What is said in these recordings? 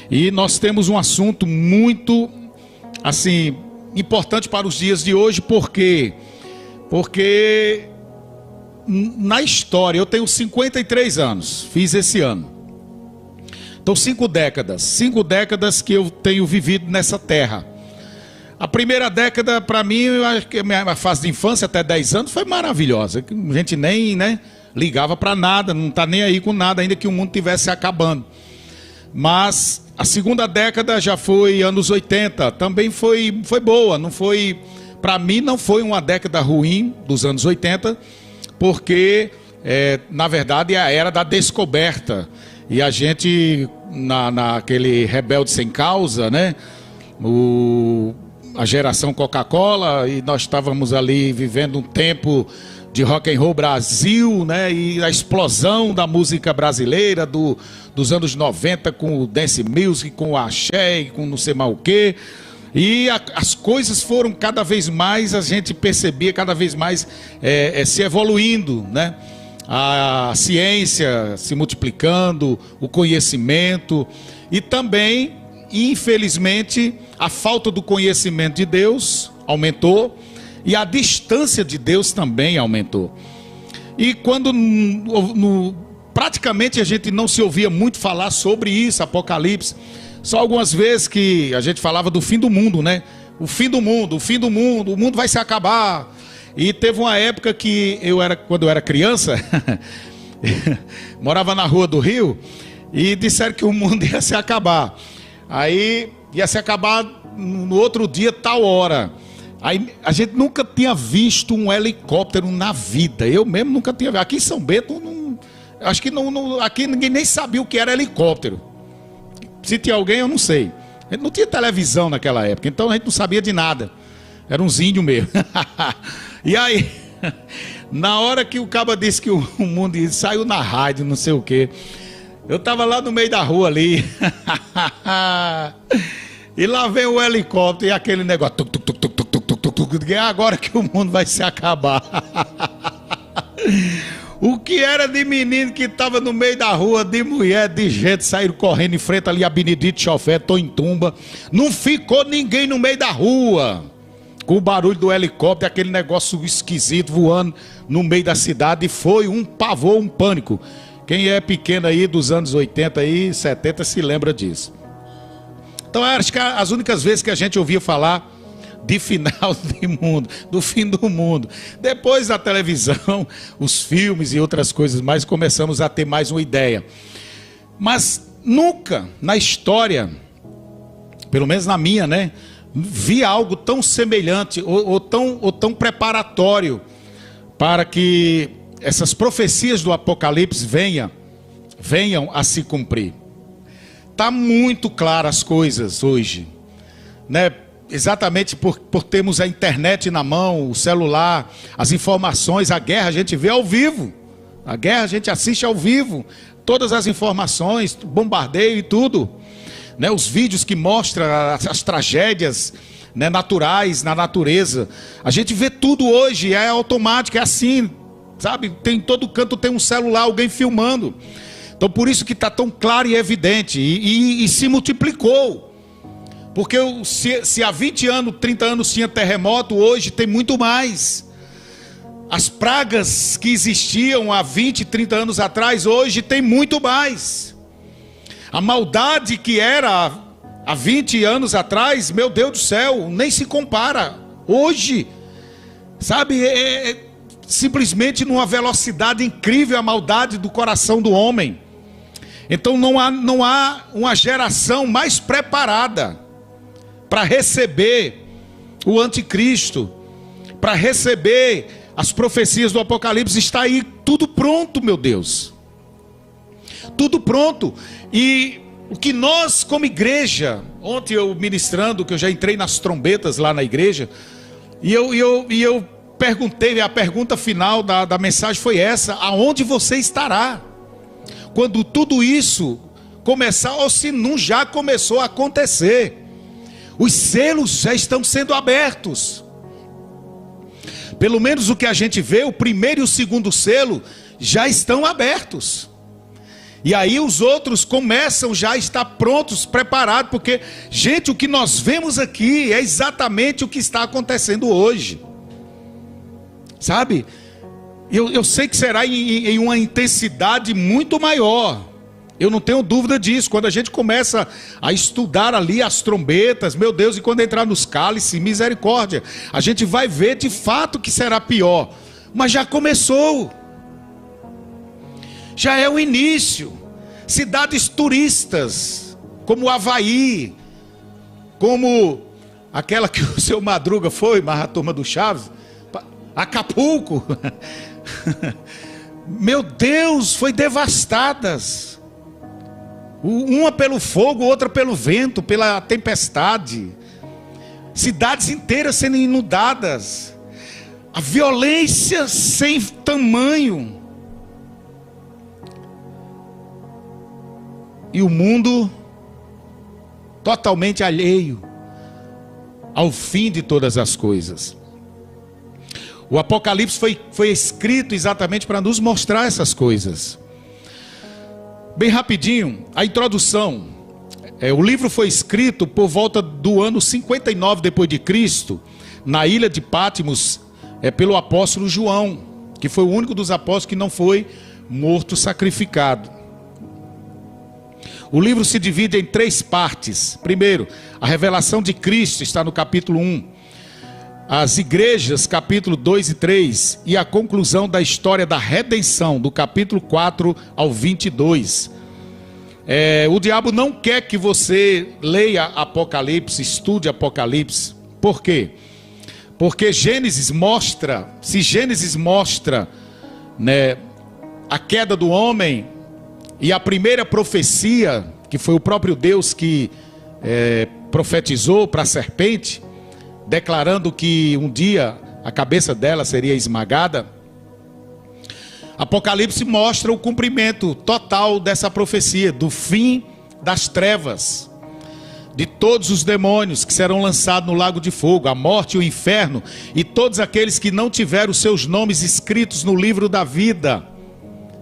E nós temos um assunto muito, assim, importante para os dias de hoje. Por quê? Porque na história, eu tenho 53 anos, fiz esse ano. Então 5 décadas que eu tenho vivido nessa terra. A primeira década, para mim, eu acho que a minha fase de infância, até 10 anos, foi maravilhosa. A gente nem ligava para nada, não está nem aí com nada, ainda que o mundo estivesse acabando. Mas a segunda década já foi anos 80, também foi boa. Não foi, para mim, não foi uma década ruim dos anos 80, porque, na verdade, é a era da descoberta. E a gente, naquele rebelde sem causa, né? A geração Coca-Cola, e nós estávamos ali vivendo um tempo de rock and roll Brasil, né? E a explosão da música brasileira dos anos 90 com o dance music, com o axé, com não sei mais o quê. E as coisas foram cada vez mais, a gente percebia cada vez mais se evoluindo, né? A ciência se multiplicando, o conhecimento e também, infelizmente, a falta do conhecimento de Deus aumentou e a distância de Deus também aumentou. E quando praticamente a gente não se ouvia muito falar sobre isso, Apocalipse, só algumas vezes que a gente falava do fim do mundo, né? O fim do mundo, o mundo vai se acabar. E teve uma época que quando eu era criança, morava na rua do Rio, e disseram que o mundo ia se acabar. Aí ia se acabar no outro dia, tal hora. Aí a gente nunca tinha visto um helicóptero na vida. Eu mesmo nunca tinha visto. Aqui em São Bento, acho que aqui ninguém nem sabia o que era helicóptero. Se tinha alguém, eu não sei. A gente não tinha televisão naquela época, então a gente não sabia de nada. Era uns índios mesmo. E aí, na hora que o caba disse que o mundo saiu na rádio, não sei o quê, eu tava lá no meio da rua ali. E lá vem o helicóptero e aquele negócio. É agora que o mundo vai se acabar. O que era de menino que estava no meio da rua, de mulher, de gente, saíram correndo em frente ali a Benedito Chofé, tô em Tumba. Não ficou ninguém no meio da rua. Com o barulho do helicóptero, aquele negócio esquisito voando no meio da cidade. E foi um pavor, um pânico. Quem é pequeno aí dos anos 80 e 70 se lembra disso. Então acho que as únicas vezes que a gente ouvia falar de final de mundo, do fim do mundo. Depois da televisão, os filmes e outras coisas mais, começamos a ter mais uma ideia. Mas nunca na história, pelo menos na minha, né, vi algo tão semelhante ou tão preparatório para que essas profecias do Apocalipse venham a se cumprir. Está muito claras as coisas hoje, né? Exatamente por termos a internet na mão, o celular, as informações, a guerra a gente vê ao vivo. A guerra a gente assiste ao vivo. Todas as informações, bombardeio e tudo. Né? Os vídeos que mostram as tragédias, né, naturais na natureza. A gente vê tudo hoje, é automático, é assim. Sabe? Tem em todo canto tem um celular, alguém filmando. Então por isso que está tão claro e evidente. E se multiplicou. Porque se há 20 anos, 30 anos tinha terremoto, hoje tem muito mais. As pragas que existiam há 20, 30 anos atrás, hoje tem muito mais. A maldade que era há 20 anos atrás, meu Deus do céu, nem se compara. Hoje, sabe, simplesmente numa velocidade incrível a maldade do coração do homem. Então não há uma geração mais preparada para receber o anticristo, para receber as profecias do Apocalipse. Está aí tudo pronto, meu Deus. Tudo pronto. E o que nós como igreja, ontem eu ministrando, que eu já entrei nas trombetas lá na igreja, e eu perguntei, a pergunta final da mensagem foi essa: aonde você estará quando tudo isso começar, ou se não já começou a acontecer? Os selos já estão sendo abertos. Pelo menos o que a gente vê, o primeiro e o segundo selo já estão abertos. E aí os outros começam já a estar prontos, preparados, porque, gente, o que nós vemos aqui é exatamente o que está acontecendo hoje. Sabe? Eu sei que será em uma intensidade muito maior. Eu não tenho dúvida disso. Quando a gente começa a estudar ali as trombetas, meu Deus, e quando entrar nos cálices, misericórdia, a gente vai ver de fato que será pior. Mas já começou. Já é o início. Cidades turistas, como Havaí, como aquela que o seu Madruga foi, mas a turma do Chaves, Acapulco. Meu Deus, foi devastadas. Uma pelo fogo, outra pelo vento, pela tempestade. Cidades inteiras sendo inundadas. A violência sem tamanho. E o mundo totalmente alheio ao fim de todas as coisas. O Apocalipse foi escrito exatamente para nos mostrar essas coisas. Bem rapidinho, a introdução. O livro foi escrito por volta do ano 59 depois de Cristo, na ilha de Patmos, pelo apóstolo João, que foi o único dos apóstolos que não foi morto, sacrificado. O livro se divide em 3 partes. Primeiro, a revelação de Cristo está no capítulo 1. As igrejas, capítulo 2 e 3. E a conclusão da história da redenção, do capítulo 4 ao 22. O diabo não quer que você leia Apocalipse, estude Apocalipse. Por quê? Porque Gênesis mostra, se Gênesis mostra, né, a queda do homem, e a primeira profecia, que foi o próprio Deus que profetizou para a serpente, declarando que um dia a cabeça dela seria esmagada. Apocalipse mostra o cumprimento total dessa profecia, do fim das trevas, de todos os demônios que serão lançados no lago de fogo, a morte e o inferno, e todos aqueles que não tiveram seus nomes escritos no livro da vida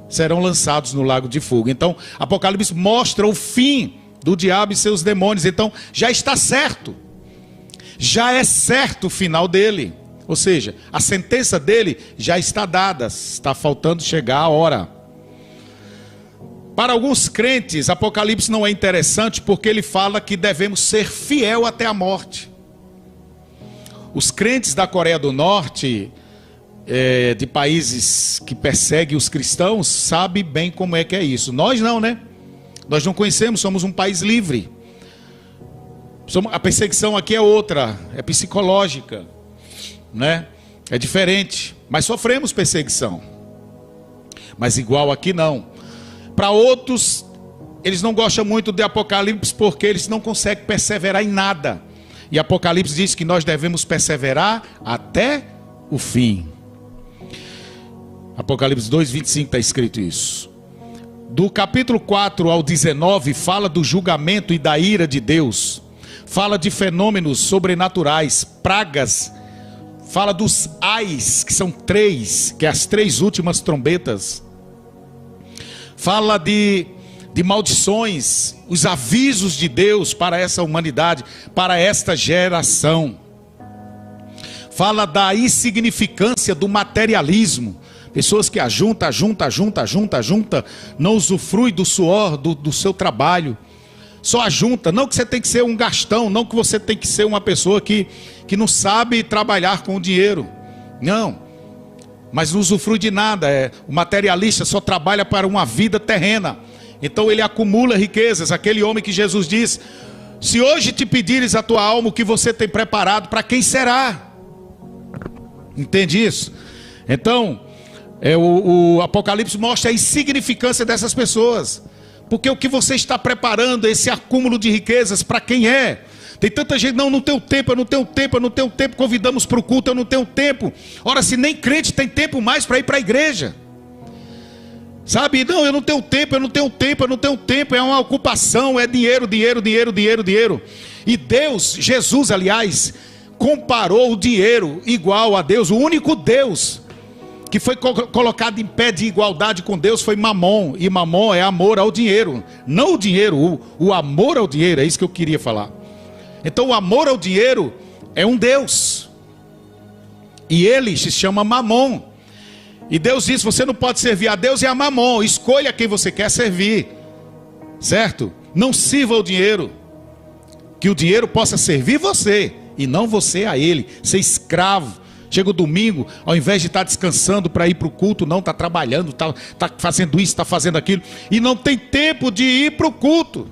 serão lançados no lago de fogo. Então, Apocalipse mostra o fim do diabo e seus demônios. Então, já está certo. Já é certo o final dele. Ou seja, a sentença dele já está dada. Está faltando chegar a hora. Para alguns crentes, Apocalipse não é interessante porque ele fala que devemos ser fiel até a morte. Os crentes da Coreia do Norte, de países que perseguem os cristãos, sabe bem como é que é isso. Nós não, né? Nós não conhecemos, somos um país livre. A perseguição aqui é outra, é psicológica, né? É diferente, mas sofremos perseguição. Mas igual aqui não. Para outros, eles não gostam muito de Apocalipse porque eles não conseguem perseverar em nada. E Apocalipse diz que nós devemos perseverar até o fim. Apocalipse 2:25 está escrito isso. Do capítulo 4 ao 19 fala do julgamento e da ira de Deus. Fala de fenômenos sobrenaturais, pragas. Fala dos ais, que são 3, que é as 3 últimas trombetas. Fala de maldições, os avisos de Deus para essa humanidade, para esta geração. Fala da insignificância do materialismo. Pessoas que ajunta, não usufrui do suor do seu trabalho. Só ajunta. Não que você tem que ser um gastão, não que você tem que ser uma pessoa que não sabe trabalhar com o dinheiro. Não. Mas não usufrui de nada. O materialista só trabalha para uma vida terrena. Então ele acumula riquezas. Aquele homem que Jesus diz: se hoje te pedires a tua alma, o que você tem preparado, para quem será? Entende isso? Então, o Apocalipse mostra a insignificância dessas pessoas. Porque o que você está preparando, esse acúmulo de riquezas, para quem é? Tem tanta gente, não tenho tempo, eu não tenho tempo, convidamos para o culto, eu não tenho tempo. Ora, se nem crente tem tempo mais para ir para a igreja. Sabe, não, eu não tenho tempo, é uma ocupação, é dinheiro. E Deus, Jesus aliás, comparou o dinheiro igual a Deus, o único Deus que foi colocado em pé de igualdade com Deus foi Mamon. E Mamon é amor ao dinheiro. Não o dinheiro, o amor ao dinheiro. É isso que eu queria falar. Então o amor ao dinheiro é um Deus. E ele se chama Mamon. E Deus diz, você não pode servir a Deus e a Mamon. Escolha quem você quer servir. Certo? Não sirva o dinheiro. Que o dinheiro possa servir você. E não você a ele. Ser escravo. Chega o domingo, ao invés de estar descansando para ir para o culto, não, está trabalhando, está fazendo isso, está fazendo aquilo, e não tem tempo de ir para o culto.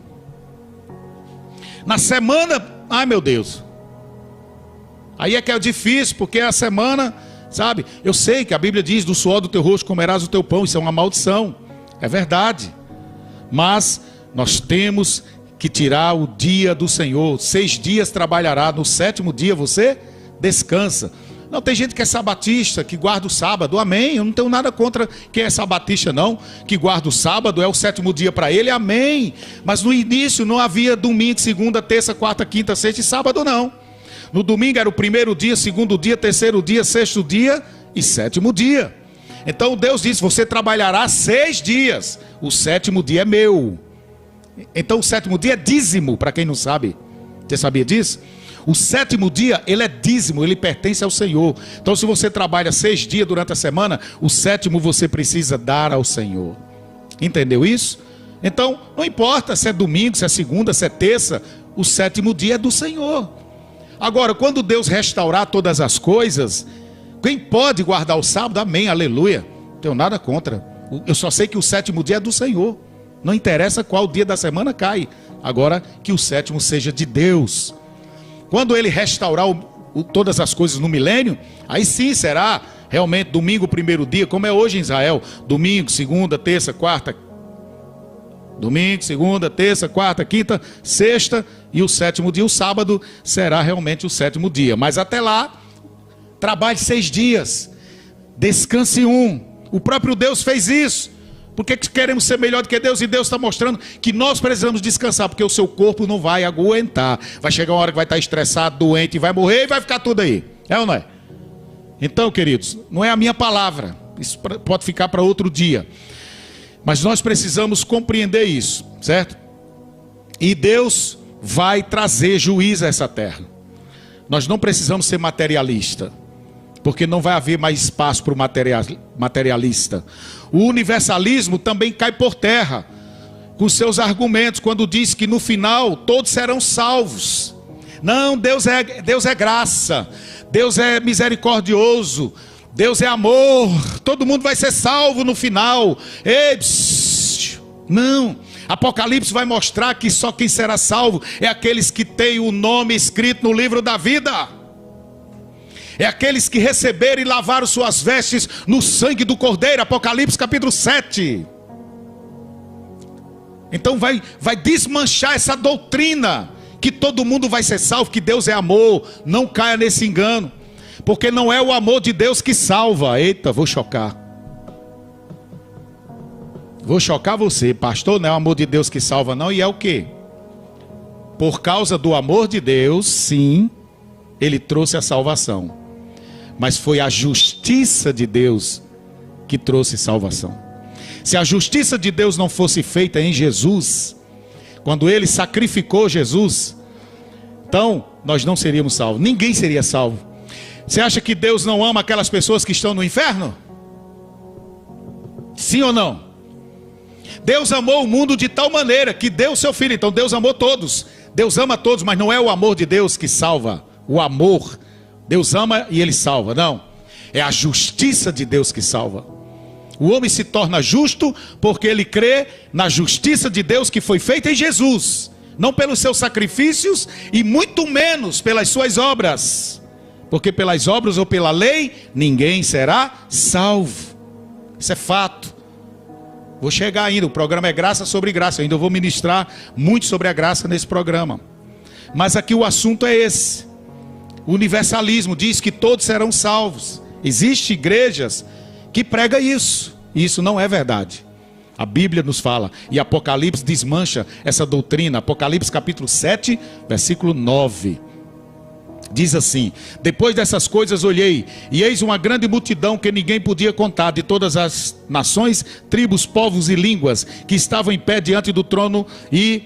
Na semana, ai meu Deus, aí é que é difícil, porque a semana, sabe, eu sei que a Bíblia diz, do suor do teu rosto comerás o teu pão, isso é uma maldição, é verdade, mas nós temos que tirar o dia do Senhor. 6 dias trabalhará, no 7º dia você descansa. Não, tem gente que é sabatista, que guarda o sábado, amém, eu não tenho nada contra quem é sabatista não, que guarda o sábado, é o 7º dia para ele, amém, mas no início não havia domingo, segunda, terça, quarta, quinta, sexta e sábado não. No domingo era o 1º dia, 2º dia, 3º dia, 6º dia e 7º dia. Então Deus disse, você trabalhará 6 dias, o 7º dia é meu. Então o 7º dia é dízimo, para quem não sabe, você sabia disso? O 7º dia, ele é dízimo, ele pertence ao Senhor. Então se você trabalha 6 dias durante a semana, o 7º você precisa dar ao Senhor. Entendeu isso? Então, não importa se é domingo, se é segunda, se é terça, o 7º dia é do Senhor. Agora, quando Deus restaurar todas as coisas, quem pode guardar o sábado, amém, aleluia. Não tenho nada contra. Eu só sei que o 7º dia é do Senhor. Não interessa qual dia da semana cai. Agora, que o 7º seja de Deus. Quando ele restaurar todas as coisas no milênio, aí sim será realmente domingo, 1º dia, como é hoje em Israel. Domingo, segunda, terça, quarta. Domingo, segunda, terça, quarta, quinta, sexta e o 7º dia. O sábado será realmente o 7º dia. Mas até lá, trabalhe 6 dias. Descanse 1. O próprio Deus fez isso. Por que queremos ser melhor do que Deus? E Deus está mostrando que nós precisamos descansar, porque o seu corpo não vai aguentar. Vai chegar uma hora que vai estar estressado, doente, vai morrer e vai ficar tudo aí. É ou não é? Então, queridos, não é a minha palavra. Isso pode ficar para outro dia. Mas nós precisamos compreender isso, certo? E Deus vai trazer juízo a essa terra. Nós não precisamos ser materialista, porque não vai haver mais espaço para o materialista. O universalismo também cai por terra com seus argumentos, quando diz que no final todos serão salvos. Não, Deus é graça, Deus é misericordioso, Deus é amor, todo mundo vai ser salvo no final. Ei, não, Apocalipse vai mostrar que só quem será salvo é aqueles que têm o nome escrito no livro da vida. É aqueles que receberam e lavaram suas vestes no sangue do Cordeiro. Apocalipse capítulo 7. Então vai desmanchar essa doutrina que todo mundo vai ser salvo, que Deus é amor. Não caia nesse engano, porque não é o amor de Deus que salva. Eita, vou chocar. Vou chocar você, pastor. Não é o amor de Deus que salva não. E é o quê? Por causa do amor de Deus, sim, ele trouxe a salvação. Mas foi a justiça de Deus que trouxe salvação. Se a justiça de Deus não fosse feita em Jesus, quando ele sacrificou Jesus, então nós não seríamos salvos. Ninguém seria salvo. Você acha que Deus não ama aquelas pessoas que estão no inferno? Sim ou não? Deus amou o mundo de tal maneira que deu o seu filho. Então Deus amou todos. Deus ama todos, mas não é o amor de Deus que salva. O amor, Deus ama e ele salva, não. É a justiça de Deus que salva. O homem se torna justo porque ele crê na justiça de Deus que foi feita em Jesus. Não pelos seus sacrifícios e muito menos pelas suas obras. Porque pelas obras ou pela lei, ninguém será salvo. Isso é fato. Vou chegar ainda, o programa é graça sobre graça. Eu ainda vou ministrar muito sobre a graça nesse programa. Mas aqui o assunto é esse. O universalismo diz que todos serão salvos. Existem igrejas que pregam isso. E isso não é verdade. A Bíblia nos fala. E Apocalipse desmancha essa doutrina. Apocalipse capítulo 7, versículo 9. Diz assim: depois dessas coisas olhei, e eis uma grande multidão que ninguém podia contar, de todas as nações, tribos, povos e línguas, que estavam em pé diante do trono e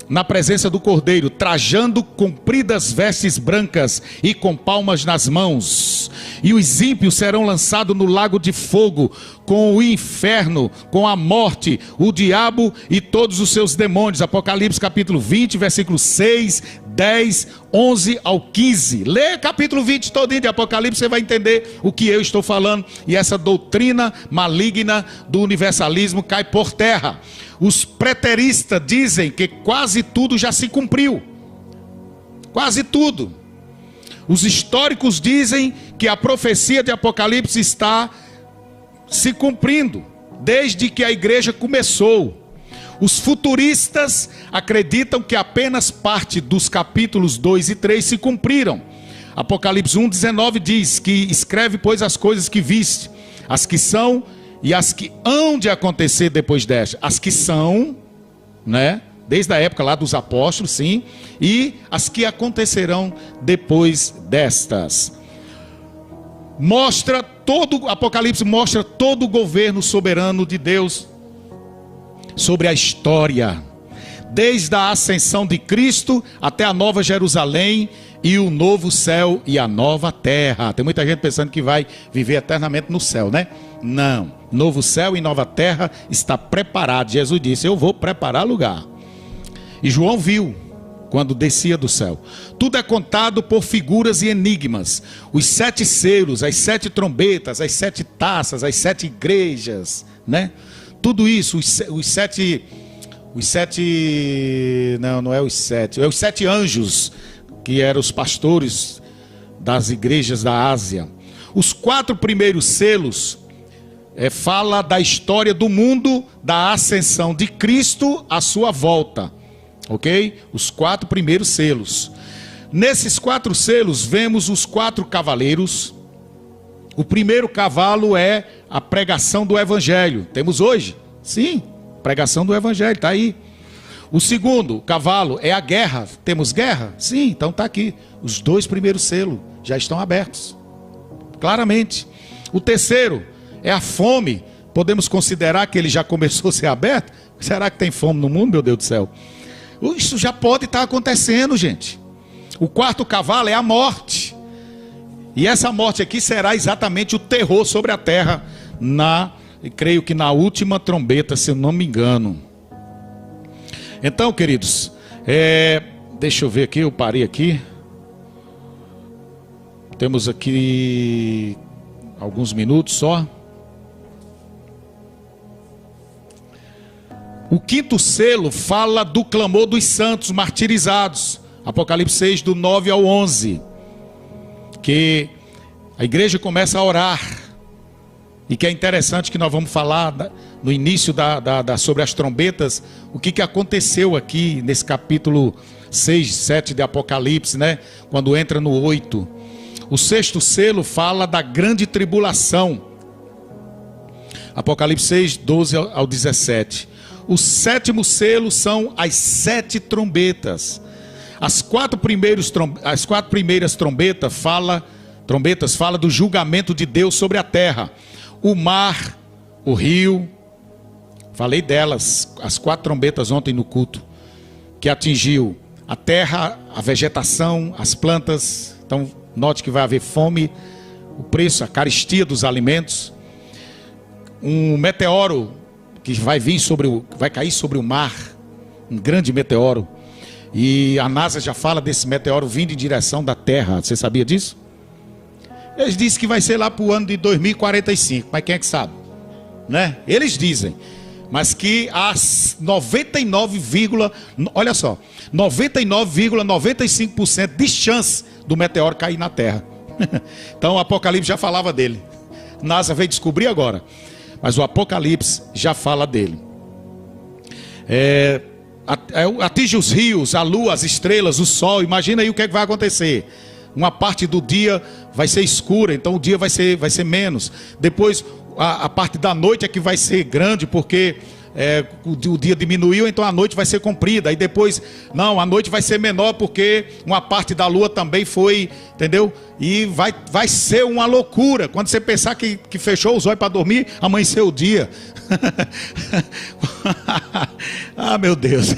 na presença do Cordeiro, trajando compridas vestes brancas e com palmas nas mãos. E os ímpios serão lançados no lago de fogo, com o inferno, com a morte, o diabo e todos os seus demônios. Apocalipse capítulo 20, versículos 6, 10, 11 ao 15. Lê capítulo 20 todinho de Apocalipse, você vai entender o que eu estou falando. E essa doutrina maligna do universalismo cai por terra. Os preteristas dizem que quase tudo já se cumpriu. Quase tudo. Os históricos dizem que a profecia de Apocalipse está se cumprindo desde que a igreja começou. Os futuristas acreditam que apenas parte dos capítulos 2 e 3 se cumpriram. Apocalipse 1:19 diz que escreve, pois, as coisas que viste, as que são e as que hão de acontecer depois desta. As que são, né? Desde a época lá dos apóstolos, sim. E as que acontecerão depois destas. Apocalipse mostra todo o governo soberano de Deus sobre a história. Desde a ascensão de Cristo até a nova Jerusalém e o novo céu e a nova terra. Tem muita gente pensando que vai viver eternamente no céu, né? Não. Novo céu e nova terra está preparado. Jesus disse: eu vou preparar lugar. E João viu quando descia do céu. Tudo é contado por figuras e enigmas. Os 7 selos, as 7 trombetas, as 7 taças, as 7 igrejas, né? Tudo isso, os sete, não é os 7, é os 7 anjos, que eram os pastores das igrejas da Ásia. Os 4 primeiros selos fala da história do mundo, da ascensão de Cristo à sua volta, ok? Os 4 primeiros selos. Nesses 4 selos vemos os 4 cavaleiros. O primeiro cavalo é a pregação do evangelho. Temos hoje? Sim, pregação do evangelho, está aí. O segundo cavalo é a guerra. Temos guerra? Sim, então está aqui. Os 2 primeiros selos já estão abertos, claramente. O terceiro é a fome. Podemos considerar que ele já começou a ser aberto? Será que tem fome no mundo, meu Deus do céu? Isso já pode estar acontecendo, gente. O 4º cavalo é a morte. E essa morte aqui será exatamente o terror sobre a terra, creio que na última trombeta, se eu não me engano. Então, queridos, deixa eu ver aqui, eu parei aqui. Temos aqui alguns minutos só. O 5º selo fala do clamor dos santos martirizados. Apocalipse 6, do 9 ao 11. Que a igreja começa a orar. E que é interessante que nós vamos falar no início sobre as trombetas. O que aconteceu aqui nesse capítulo 6, 7 de Apocalipse, né? Quando entra no 8. O 6º selo fala da grande tribulação. Apocalipse 6, 12 ao 17. O 7º selo são as 7 trombetas. As 4 primeiras trombetas fala do julgamento de Deus sobre a terra. O mar, o rio, falei delas, as 4 trombetas ontem no culto, que atingiu a terra, a vegetação, as plantas. Então note que vai haver fome, o preço, a carestia dos alimentos. Um meteoro que vai cair sobre o mar, um grande meteoro. E a NASA já fala desse meteoro vindo em direção da Terra. Você sabia disso? Eles dizem que vai ser lá para o ano de 2045. Mas quem é que sabe? Né? Eles dizem. Mas que as 99,95% de chance do meteoro cair na Terra. Então o Apocalipse já falava dele. A NASA veio descobrir agora. Mas o Apocalipse já fala dele. Atinge os rios, a lua, as estrelas, o sol. Imagina aí o que é que vai acontecer. Uma parte do dia vai ser escura, então o dia vai ser menos. Depois a parte da noite é que vai ser grande, porque o dia diminuiu, então a noite vai ser comprida. Aí depois, não, a noite vai ser menor porque uma parte da lua também foi, entendeu? E vai ser uma loucura. Quando você pensar que fechou os olhos para dormir, amanheceu o dia. Ah, meu Deus.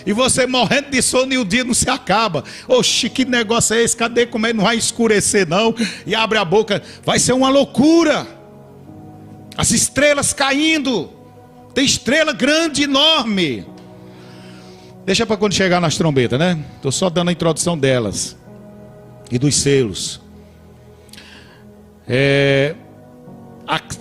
E você morrendo de sono e o dia não se acaba. Oxi, que negócio é esse? Cadê? Como é que não vai escurecer não? E abre a boca, vai ser uma loucura. As estrelas caindo. Tem estrela grande, enorme. Deixa para quando chegar nas trombetas, né? Estou só dando a introdução delas e dos selos.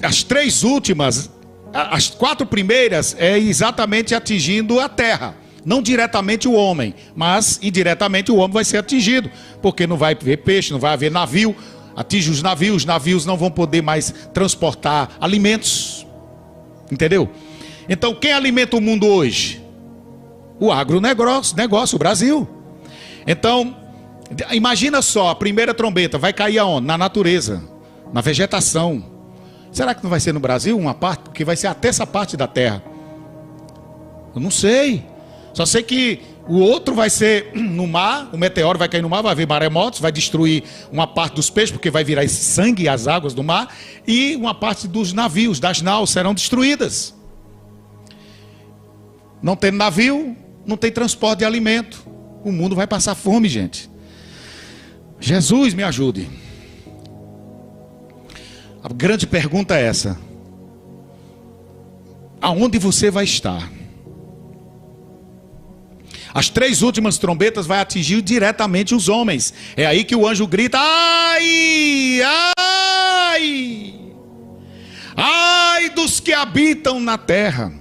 As três últimas, as quatro primeiras é exatamente atingindo a terra, não diretamente o homem, mas indiretamente o homem vai ser atingido, porque não vai haver peixe, não vai haver navio. Atinge os navios não vão poder mais transportar alimentos, entendeu? Então quem alimenta o mundo hoje? O agronegócio, o Brasil. Então imagina só, a primeira trombeta vai cair aonde? Na natureza, na vegetação. Será que não vai ser no Brasil uma parte? Porque vai ser a terça parte da terra. Eu não sei. Só sei que o outro vai ser no mar. O meteoro vai cair no mar, vai haver maremotos, vai destruir uma parte dos peixes, porque vai virar esse sangue e as águas do mar. E uma parte dos navios, das naus, serão destruídas. Não tem navio, não tem transporte de alimento. O mundo vai passar fome, gente. Jesus me ajude. A grande pergunta é essa: aonde você vai estar? As três últimas trombetas vai atingir diretamente os homens. É aí que o anjo grita: ai, ai, ai dos que habitam na terra,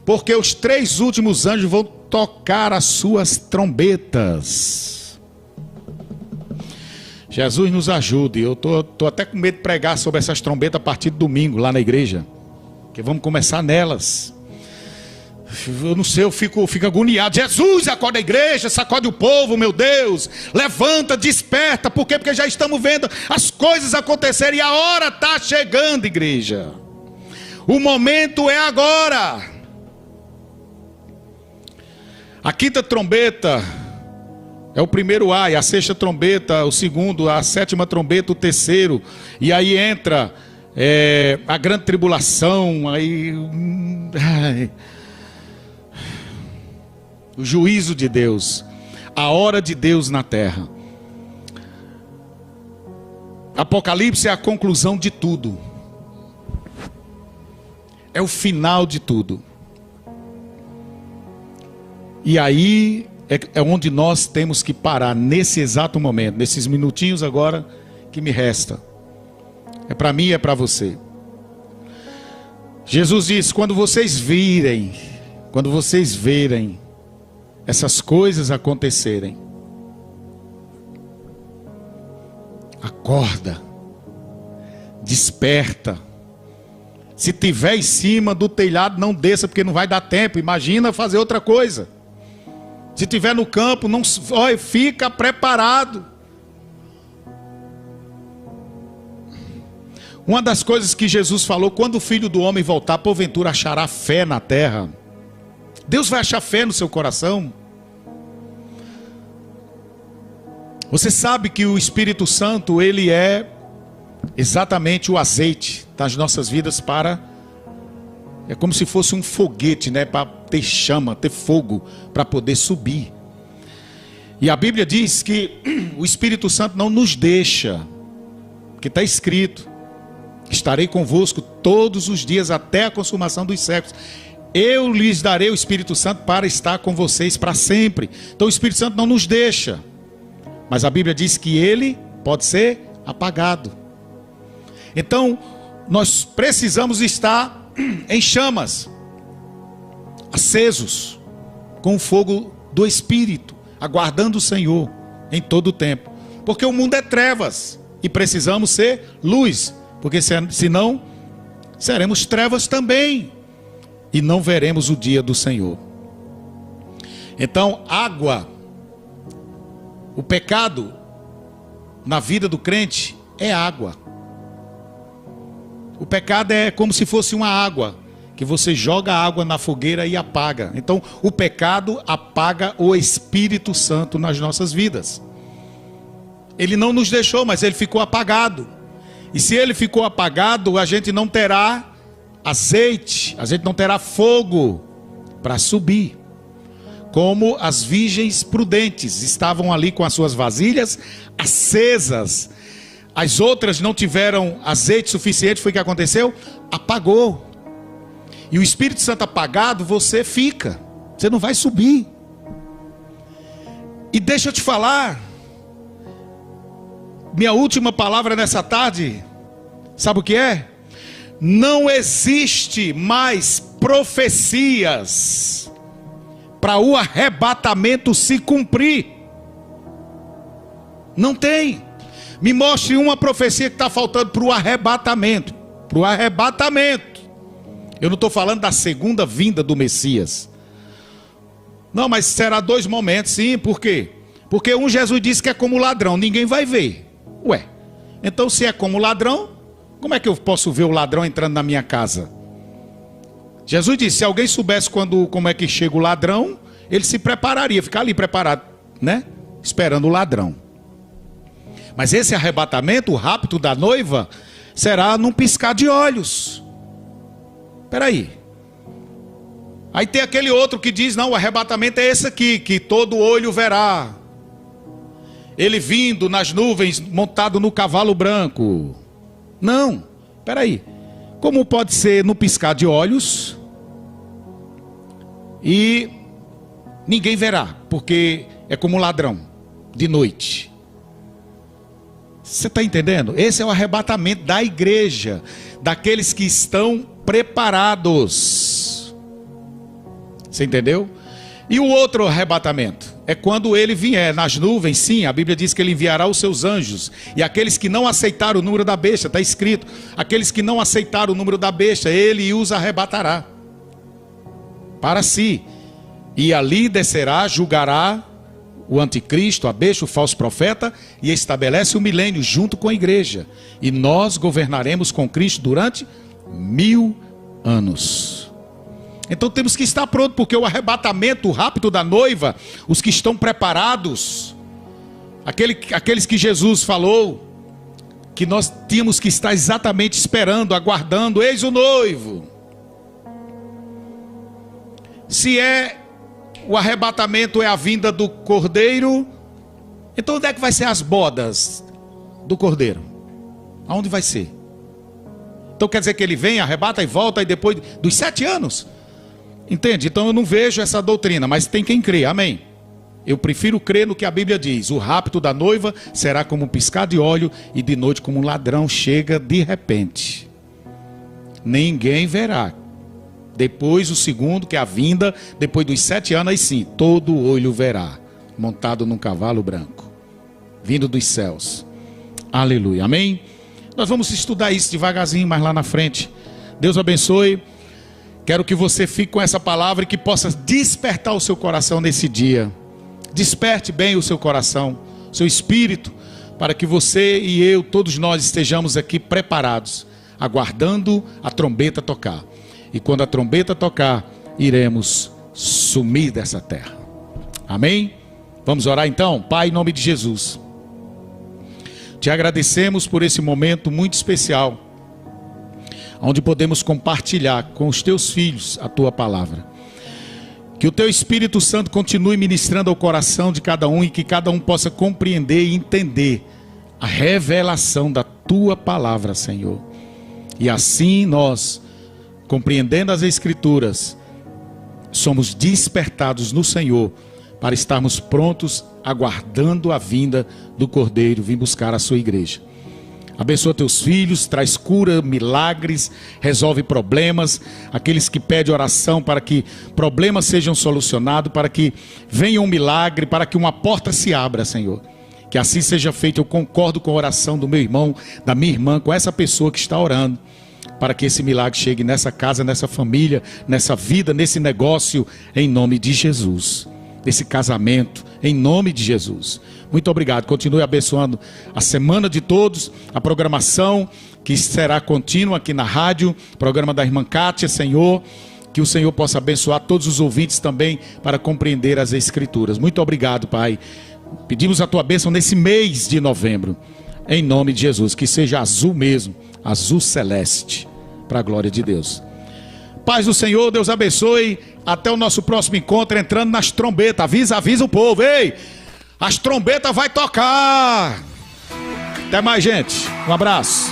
porque os três últimos anjos vão tocar as suas trombetas. Jesus nos ajude. Eu tô até com medo de pregar sobre essas trombetas a partir de domingo lá na igreja, que vamos começar nelas. Eu não sei, eu fico agoniado. Jesus, acorda a igreja, sacode o povo, meu Deus, levanta, desperta. Por quê? Porque já estamos vendo as coisas acontecerem e a hora está chegando, igreja. O momento é agora. A quinta trombeta é o primeiro ai, a sexta trombeta, o segundo, a sétima trombeta, o terceiro. E aí entra a grande tribulação, aí, o juízo de Deus, a hora de Deus na terra. Apocalipse é a conclusão de tudo. É o final de tudo. E aí é onde nós temos que parar nesse exato momento, nesses minutinhos agora que me resta. É para mim e é para você. Jesus disse: quando vocês verem essas coisas acontecerem, acorda, desperta. Se tiver em cima do telhado, não desça, porque não vai dar tempo. Imagina fazer outra coisa. Se estiver no campo, não, fica preparado. Uma das coisas que Jesus falou: quando o Filho do Homem voltar, porventura achará fé na terra. Deus vai achar fé no seu coração. Você sabe que o Espírito Santo, ele é exatamente o azeite das nossas vidas é como se fosse um foguete, né? Para ter chama, ter fogo, para poder subir. E a Bíblia diz que o Espírito Santo não nos deixa, que está escrito: estarei convosco todos os dias até a consumação dos séculos. Eu lhes darei o Espírito Santo para estar com vocês para sempre. Então o Espírito Santo não nos deixa, mas a Bíblia diz que ele pode ser apagado. Então nós precisamos estar em chamas, acesos, com o fogo do Espírito, aguardando o Senhor em todo o tempo, porque o mundo é trevas e precisamos ser luz, porque senão seremos trevas também e não veremos o dia do Senhor. Então, água, o pecado na vida do crente é água. O pecado é como se fosse uma água que você joga água na fogueira e apaga. Então, o pecado apaga o Espírito Santo nas nossas vidas. Ele não nos deixou, mas ele ficou apagado. E se ele ficou apagado, a gente não terá azeite, a gente não terá fogo para subir. Como as virgens prudentes estavam ali com as suas vasilhas acesas. As outras não tiveram azeite suficiente, foi o que aconteceu? Apagou. E o Espírito Santo apagado, você fica. Você não vai subir. E deixa eu te falar. Minha última palavra nessa tarde. Sabe o que é? Não existe mais profecias para o arrebatamento se cumprir. Não tem. Me mostre uma profecia que está faltando para o arrebatamento. Para o arrebatamento. Eu não estou falando da segunda vinda do Messias. Não, mas será 2 momentos, sim, por quê? Porque Jesus disse que é como ladrão, ninguém vai ver. Ué, então se é como ladrão, como é que eu posso ver o ladrão entrando na minha casa? Jesus disse, se alguém soubesse como é que chega o ladrão, ele se prepararia, ficar ali preparado, né? Esperando o ladrão. Mas esse arrebatamento, o rapto da noiva, será num piscar de olhos. Espera aí. Aí tem aquele outro que diz, não, o arrebatamento é esse aqui, que todo olho verá. Ele vindo nas nuvens, montado no cavalo branco. Não, espera aí. Como pode ser no piscar de olhos e ninguém verá, porque é como ladrão, de noite. Você está entendendo? Esse é o arrebatamento da igreja, daqueles que estão preparados. Você entendeu? E o outro arrebatamento é quando ele vier nas nuvens. Sim, a Bíblia diz que ele enviará os seus anjos. E aqueles que não aceitaram o número da besta, está escrito, aqueles que não aceitaram o número da besta, ele os arrebatará para si. E ali descerá, julgará o anticristo, a besta, o falso profeta, e estabelece o milênio junto com a igreja. E nós governaremos com Cristo durante 1000 anos. Então temos que estar pronto, porque o arrebatamento rápido da noiva, os que estão preparados, aqueles que Jesus falou, que nós tínhamos que estar exatamente esperando, aguardando, eis o noivo. Se o arrebatamento é a vinda do Cordeiro, então onde é que vai ser as bodas do Cordeiro? Aonde vai ser? Então quer dizer que ele vem, arrebata e volta, e depois dos 7 anos? Entende? Então eu não vejo essa doutrina, mas tem quem crê, amém? Eu prefiro crer no que a Bíblia diz. O rapto da noiva será como um piscar de olho, e de noite como um ladrão chega de repente. Ninguém verá. Depois o segundo, que é a vinda, depois dos 7 anos, aí sim, todo olho verá, montado num cavalo branco, vindo dos céus. Aleluia, amém? Nós vamos estudar isso devagarzinho, mais lá na frente. Deus abençoe. Quero que você fique com essa palavra e que possa despertar o seu coração nesse dia. Desperte bem o seu coração, seu espírito, para que você e eu, todos nós estejamos aqui preparados, aguardando a trombeta tocar. E quando a trombeta tocar, iremos sumir dessa terra. Amém? Vamos orar então? Pai, em nome de Jesus, te agradecemos por esse momento muito especial, onde podemos compartilhar com os teus filhos a tua palavra. Que o teu Espírito Santo continue ministrando ao coração de cada um, e que cada um possa compreender e entender a revelação da tua palavra, Senhor. E assim nós, compreendendo as Escrituras, somos despertados no Senhor para estarmos prontos, aguardando a vinda do Cordeiro vir buscar a sua igreja. Abençoa teus filhos, traz cura, milagres, resolve problemas, aqueles que pedem oração para que problemas sejam solucionados, para que venha um milagre, para que uma porta se abra, Senhor. Que assim seja feito. Eu concordo com a oração do meu irmão, da minha irmã, com essa pessoa que está orando, para que esse milagre chegue nessa casa, nessa família, nessa vida, nesse negócio, em nome de Jesus. desse casamento, em nome de Jesus. Muito obrigado. Continue abençoando a semana de todos, a programação que será contínua aqui na rádio, programa da irmã Kátia, Senhor. Que o Senhor possa abençoar todos os ouvintes também para compreender as Escrituras. Muito obrigado, Pai. Pedimos a tua bênção nesse mês de novembro. Em nome de Jesus. Que seja azul mesmo, azul celeste, para a glória de Deus. Paz do Senhor, Deus abençoe. Até o nosso próximo encontro, entrando nas trombetas. Avisa o povo. Ei, as trombetas vai tocar. Até mais, gente. Um abraço.